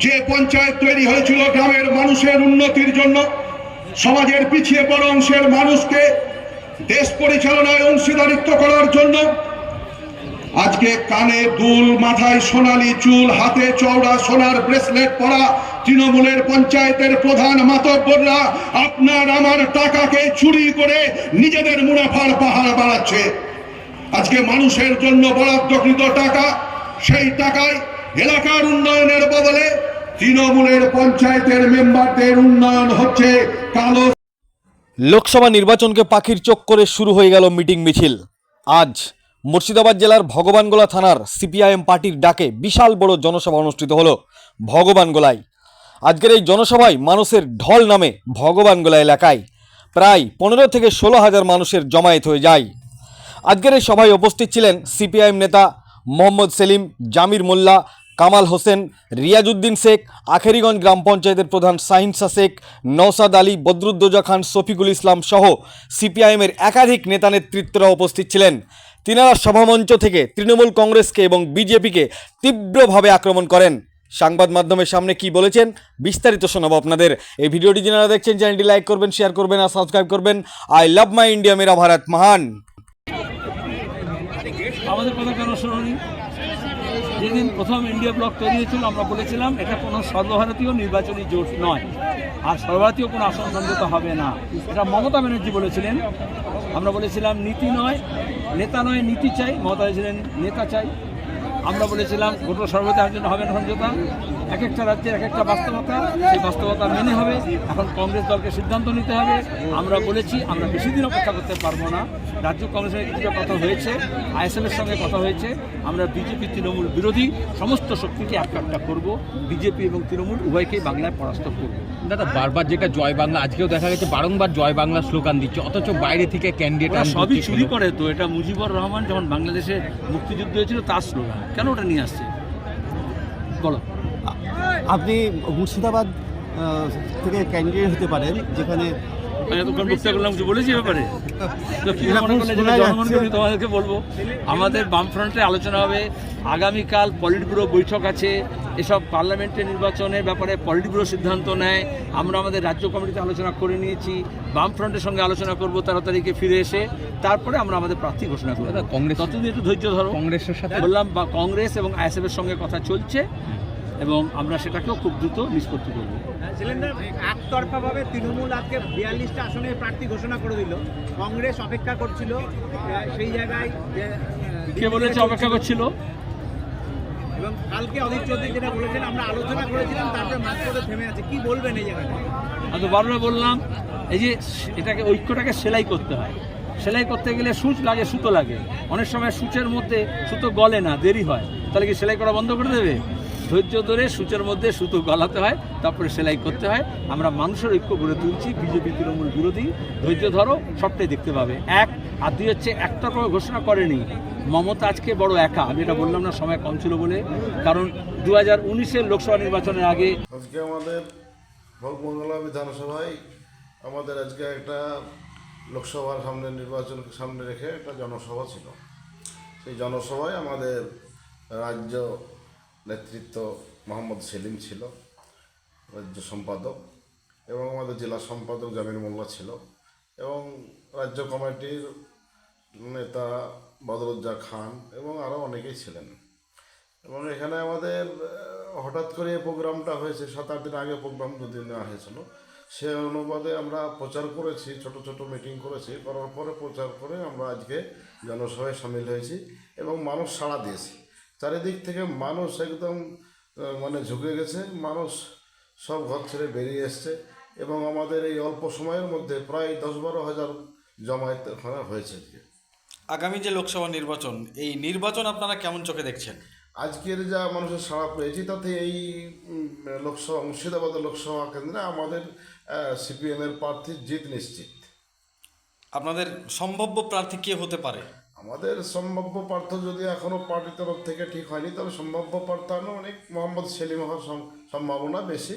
যে পঞ্চায়েত তৈরি হয়েছিল গ্রামের মানুষের উন্নতির জন্য, সমাজের পিছিয়ে পড়া অংশের মানুষকে দেশ পরিচালনায় অংশীদারিত্ব করার জন্য, আজকে কানে দুল, মাথায় সোনালী চুল, হাতে চওড়া সোনার ব্রেসলেট পরা তৃণমূলের পঞ্চায়েতের প্রধান মাতব্বররা আপনার আমার টাকাকে চুরি করে নিজেদের মুনাফার পাহাড় বাড়াচ্ছে। আজকে মানুষের জন্য বরাদ্দকৃত টাকা, সেই টাকায় এলাকার উন্নয়নের বদলে তৃণমূলের পঞ্চায়েতের মেম্বারদের উন্নয়ন হচ্ছে কালো। লোকসভা নির্বাচনকে পাখির চোখ করে শুরু হয়ে গেল মিটিং মিছিল। আজ মুর্শিদাবাদ জেলার ভগবানগোলা থানার সিপিআইএম পার্টির ডাকে বিশাল বড় জনসভা অনুষ্ঠিত হলো ভগবানগোলায়। আজকের এই জনসভায় মানুষের ঢল নামে ভগবানগোলা এলাকায় প্রায় 15 থেকে 16 হাজার মানুষের জমায়েত হয়ে যায়। আজকের এই সভায় উপস্থিত ছিলেন সিপিআইএম নেতা মোহাম্মদ সেলিম, জামির মোল্লা, কামাল হোসেন, রিয়াজউদ্দিন শেখ, আখেরিগঞ্জ গ্রাম পঞ্চায়েতের প্রধান শাহিনশা শেখ, নওসাদ আলী, বদরুদ্দোজা খান, শফিকুল ইসলাম সহ সিপিআইএমের একাধিক নেতা নেতৃত্বরা উপস্থিত ছিলেন। তিনারা সভামঞ্চ থেকে তৃণমূল কংগ্রেসকে এবং বিজেপিকে তীব্রভাবে আক্রমণ করেন। সংবাদ মাধ্যমের সামনে কি বলেছেন বিস্তারিত শোনাবো আপনাদের। এই ভিডিওটি যারা দেখছেন চ্যানেলটি লাইক করবেন, শেয়ার করবেন আর সাবস্ক্রাইব করবেন। আই লাভ মাই ইন্ডিয়া, মেরা ভারত মহান। আমাদের কথা কেন শুনুনি? যেদিন প্রথম ইন্ডিয়া ব্লক তৈরি হয়েছিল আমরা বলেছিলাম এটা কোনো সর্বভারতীয় নির্বাচনী জোট নয়, আর সর্বভারতীয় কোনো আসন সমঝোতা হবে না। এটা মমতা ব্যানার্জি বলেছিলেন। আমরা বলেছিলাম নীতি নয়, নেতা নয়, নীতি চাই। মমতা বলেছিলেন নেতা চাই। আমরা বলেছিলাম গোটা সর্বভারতীয় জন্য হবে না সমঝোতা। এক একটা রাজ্যের এক একটা বাস্তবতা, সেই বাস্তবতা মেনে হবে। এখন কংগ্রেস দলকে সিদ্ধান্ত নিতে হবে। আমরা বলেছি আমরা বেশি দিন অপেক্ষা করতে পারবো না। রাজ্য কংগ্রেসের কিছুটা কথা হয়েছে, আইএসএফের সঙ্গে কথা হয়েছে। আমরা বিজেপি তৃণমূল বিরোধী সমস্ত শক্তিকে একটা করব। বিজেপি এবং তৃণমূল উভয়কেই বাংলায় পরাস্ত করব। দাদা, বারবার যেটা জয় বাংলা, আজকেও দেখা গেছে বারংবার জয় বাংলা স্লোগান দিচ্ছে, অথচ বাইরে থেকে ক্যান্ডিডেট সবই চুরি করে। তো এটা মুজিবুর রহমান যখন বাংলাদেশে মুক্তিযুদ্ধ হয়েছিল তার স্লোগান, কেন ওটা নিয়ে আসছে বলো? আপনি মুর্শিদাবাদ থেকে ক্যান্ডিডেট হতে পারেন, যেখানে বলেছি ব্যাপারে তো কি মনে করলে জনগণকে তোমাদেরকে বলবো। আমাদের বামফ্রন্টে আলোচনা হবে। আগামীকাল পলিট ব্যুরো বৈঠক আছে। এসব পার্লামেন্টের নির্বাচনের ব্যাপারে পলিট ব্যুরো সিদ্ধান্ত নেয়। আমরা আমাদের রাজ্য কমিটিতে আলোচনা করে নিয়েছি। বামফ্রন্টের সঙ্গে আলোচনা করবো 13 তারিখে ফিরে এসে, তারপরে আমরা আমাদের প্রার্থী ঘোষণা করবো। কংগ্রেস ততদিন একটু ধৈর্য ধরো। কংগ্রেসের সাথে বললাম বা কংগ্রেস এবং আইএসএফের সঙ্গে কথা চলছে এবং আমরা সেটাকেও খুব দ্রুত নিষ্পত্তি করব। একতরফাভাবে তৃণমূল আজকে 42টা আসনের প্রার্থী ঘোষণা করে দিল। কংগ্রেস অপেক্ষা করছিল সেই জায়গায়। কে বলেছে অপেক্ষা করছিল? এবং কালকে অধীর চৌধুরী যেটা বলেছেন আমরা আলোচনা করেছিলাম, তারপরে মাঝপথে থেমে আছে। কি বলবেন এই জায়গাটা? আমি তো বারবার বললাম, এই যে এটাকে ঐক্যটাকে সেলাই করতে হয়। সেলাই করতে গেলে সূচ লাগে, সুতো লাগে। অনেক সময় সূচের মধ্যে সুতো গলে না, দেরি হয়। তাহলে কি সেলাই করা বন্ধ করে দেবে? ধৈর্য ধরে সূচের মধ্যে সুতো গলাতে হয়, তারপরে সেলাই করতে হয়। আমরা মানুষের ঐক্য গড়ে তুলছি, বিজেপি তৃণমূল বিরোধী। ধৈর্য ধরো, সবটাই দেখতে পাবে। এক আর দুই হচ্ছে, একটা করে ঘোষণা করেনি মমতা আজকে বড় একা। আমি এটা বললাম না, সময় কম ছিল বলে, কারণ 2019-এর লোকসভা নির্বাচনের আগে আজকে আমাদের ভগবানগোলা বিধানসভায় আমাদের আজকে একটা লোকসভার সামনে নির্বাচন সামনে রেখে একটা জনসভা ছিল। সেই জনসভায় আমাদের রাজ্য নেতৃত্ব মোহাম্মদ সেলিম ছিল রাজ্য সম্পাদক, এবং আমাদের জেলা সম্পাদক জামির মোল্লা ছিল, এবং রাজ্য কমিটির নেতা বদরুদ্দোজা খান এবং আরও অনেকেই ছিলেন। এবং এখানে আমাদের হঠাৎ করে এই প্রোগ্রামটা হয়েছে, 7-8 দিন আগে প্রোগ্রাম যদি নেওয়া হয়েছিল। সে অনুবাদে আমরা প্রচার করেছি, ছোট ছোট মিটিং করেছি। করার পরে প্রচার করে আমরা আজকে জনসভায় সামিল হয়েছি এবং মানুষ সাড়া দিয়েছে। চারিদিক থেকে মানুষ একদম ঝুঁকে গেছে। মানুষ সব ঘর ছেড়ে বেরিয়ে এসছে এবং আমাদের এই অল্প সময়ের মধ্যে প্রায় 10-12 হাজার জমায়েত ওখানে হয়েছে। আগামী যে লোকসভা নির্বাচন, এই নির্বাচন আপনারা কেমন চোখে দেখছেন? আজকের যা মানুষের সাড়া পেয়েছি তাতে এই লোকসভা মুর্শিদাবাদ লোকসভা কেন্দ্রে আমাদের সিপিএমের প্রার্থীর জিত নিশ্চিত। আপনাদের সম্ভাব্য প্রার্থী কে হতে পারে? আমাদের সম্ভাব্য প্রার্থী যদি এখনও পার্টির তরফ থেকে ঠিক হয়নি, তবে সম্ভাব্য প্রার্থী অনেক মোহাম্মদ সেলিম হওয়ার সম্ভাবনা বেশি।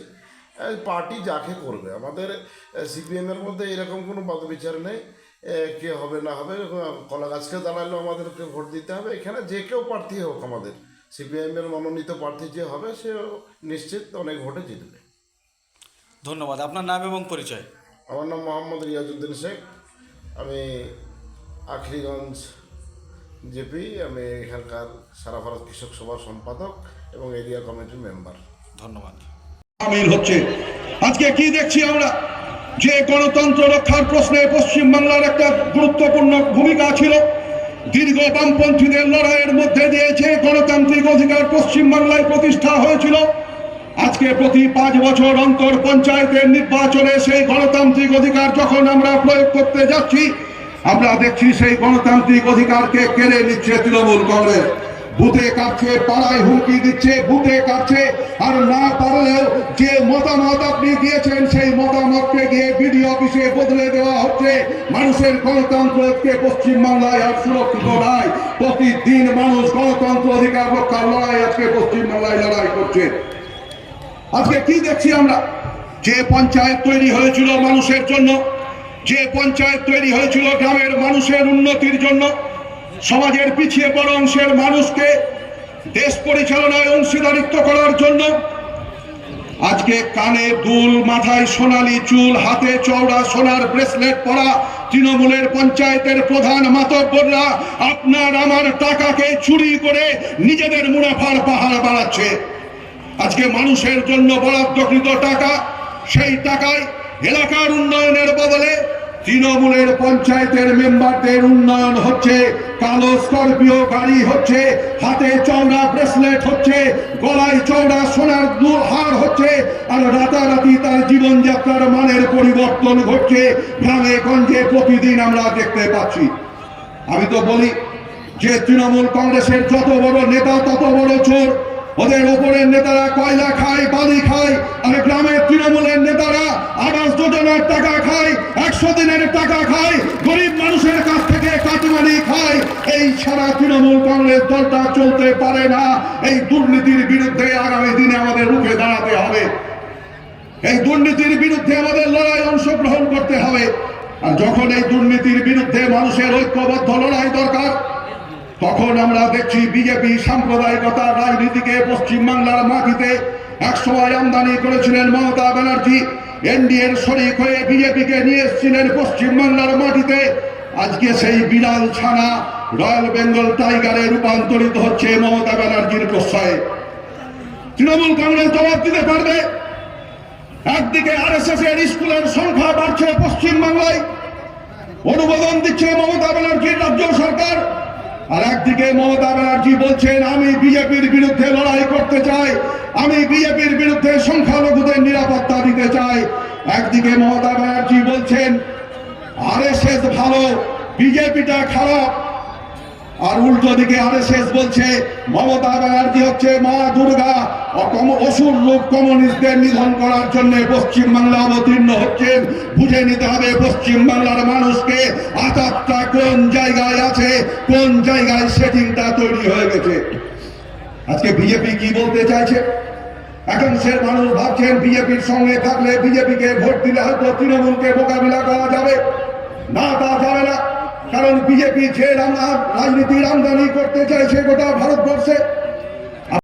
পার্টি যাকে করবে, আমাদের সিপিএমের মধ্যে এরকম কোনো বাদবিচার নেই কে হবে না হবে। কলা গাছকে দাঁড়ালেও আমাদেরকে ভোট দিতে হবে। এখানে যে কেউ প্রার্থী হোক আমাদের সিপিআইএমের মনোনীত প্রার্থী যে হবে সে নিশ্চিত অনেক ভোটে জিতবে। ধন্যবাদ। আপনার নাম এবং পরিচয়। আমার নাম মোহাম্মদ রিয়াজউদ্দিন শেখ, আমি আখরিগঞ্জ জেপি, আমি এখানকার সারা ভারত কৃষক সভার সম্পাদক এবং এরিয়া কমিটির মেম্বার। ধন্যবাদ। সামিল হচ্ছে। আজকে কি দেখছি আমরা, যে গণতন্ত্র রক্ষার প্রশ্নে পশ্চিমবাংলার একটা গুরুত্বপূর্ণ ভূমিকা ছিল। দীর্ঘ বামপন্থীদের লড়াইয়ের মধ্যে দিয়ে যে গণতান্ত্রিক অধিকার পশ্চিমবাংলায় প্রতিষ্ঠা হয়েছিল, আজকে প্রতি 5 বছর অন্তর পঞ্চায়েতের নির্বাচনে সেই গণতান্ত্রিক অধিকার যখন আমরা প্রয়োগ করতে যাচ্ছি, আমরা দেখছি সেই গণতান্ত্রিক অধিকারকে কেড়ে নিচ্ছে তৃণমূল কংগ্রেস। বুথে কাটছে, পাড়ায় হুমকি দিচ্ছে, বুথে কাটছে, আর না পারলেও যে মতামত আপনি দিয়েছেন সেই মতামতকে গিয়ে বিডিও অফিসে বদলে দেওয়া হচ্ছে। মানুষের গণতন্ত্রকে পশ্চিমবাংলায় আর সুরক্ষিত নয়। প্রতিদিন মানুষ গণতন্ত্র অধিকার রক্ষার লড়াই আজকে পশ্চিমবাংলায় লড়াই করছে। আজকে কি দেখছি আমরা, যে পঞ্চায়েত তৈরি হয়েছিল মানুষের জন্য, যে পঞ্চায়েত তৈরি হয়েছিল গ্রামের মানুষের উন্নতির জন্য, সমাজের পিছিয়ে পড়া অংশের মানুষকে দেশ পরিচালনায় অংশীদারিত্ব করার জন্য, আজকে কানে দুল, মাথায় সোনালী চুল, হাতে চওড়া সোনার ব্রেসলেট পরা তৃণমূলের পঞ্চায়েতের প্রধান মাতব্বররা আপনার আমার টাকাকে চুরি করে নিজেদের মুনাফার পাহাড় বাড়াচ্ছে। আজকে মানুষের জন্য বরাদ্দকৃত টাকা, সেই টাকায় এলাকার উন্নয়নের বদলে তৃণমূলের পঞ্চায়েতের মেম্বারদের উন্নয়ন হচ্ছে। কালো স্করপিও গাড়ি হচ্ছে, হাতে চওড়া ব্রেসলেট হচ্ছে, গলায় চওড়া সোনার হার হচ্ছে, আর রাতারাতি তার জীবনযাত্রার মানের পরিবর্তন ঘটছে। গ্রামে গঞ্জে প্রতিদিন আমরা দেখতে পাচ্ছি। আমি তো বলি যে তৃণমূল কংগ্রেসের যত বড় নেতা তত বড় চোর। ওদের ওপরের নেতারা কয়লা খায়, বালি খায়, আর গ্রামের তৃণমূলের নেতারা আবাস যোজনার টাকা খায়, 100 দিনের টাকা খায়, গরিব মানুষের কাছ থেকে কাটমানি খায়। এই সারা তৃণমূল কংগ্রেস দলটা চলতে পারে না। এই দুর্নীতির বিরুদ্ধে আগামী দিনে আমাদের রুখে দাঁড়াতে হবে। এই দুর্নীতির বিরুদ্ধে আমাদের লড়াই অংশগ্রহণ করতে হবে। আর যখন এই দুর্নীতির বিরুদ্ধে মানুষের ঐক্যবদ্ধ লড়াই দরকার, তখন আমরা দেখছি বিজেপি সাম্প্রদায়িকতার রাজনীতিকে পশ্চিমবাংলার মাটিতে একসময় আমদানি করেছিলেন মমতা ব্যানার্জি। এনডিএর শরিক হয়ে বিজেপিকে নিয়ে এসেছিলেন পশ্চিমবাংলার মাটিতে। আজকে সেই বিড়াল ছানা রয়্যাল বেঙ্গল টাইগারে রূপান্তরিত হচ্ছে মমতা ব্যানার্জির প্রশ্রয়ে। তৃণমূল কংগ্রেস জবাব দিতে পারবে। একদিকে আরএসএস এর স্কুলের সংখ্যা বাড়ছে পশ্চিমবাংলায়, অনুমোদন দিচ্ছে মমতা ব্যানার্জির রাজ্য সরকার, আর একদিকে মমতা ব্যানার্জি বলছেন আমি বিজেপির বিরুদ্ধে লড়াই করতে চাই, আমি বিজেপির বিরুদ্ধে সংখ্যালঘুদের নিরাপত্তা দিতে চাই। একদিকে মমতা ব্যানার্জি বলছেন আরএসএস ভালো, বিজেপিটা খারাপ, আর উল্টো দিকে আরএসএস বলছে মমতা ব্যানার্জি হচ্ছে মা দুর্গা, অসুর রূপ কমিউনিস্টদের নিধন করার জন্য পশ্চিমবাংলা অবতীর্ণ হচ্ছেন। বুঝে নিতে হবে পশ্চিমবাংলার মানুষকে আঘাতটা কোন জায়গায় আছে, কোন জায়গায় সেটিংটা তৈরি হয়ে গেছে। আজকে বিজেপি কি বলতে চাইছে? একাংশের মানুষ ভাবছেন বিজেপির সঙ্গে থাকলে, বিজেপিকে ভোট দিলে হয়তো তৃণমূলকে মোকাবিলা করা যাবে। না, তা যাবে না। কারণ বিজেপি যে রাজনীতির আমদানি করতে চাইছে গোটা ভারতবর্ষে,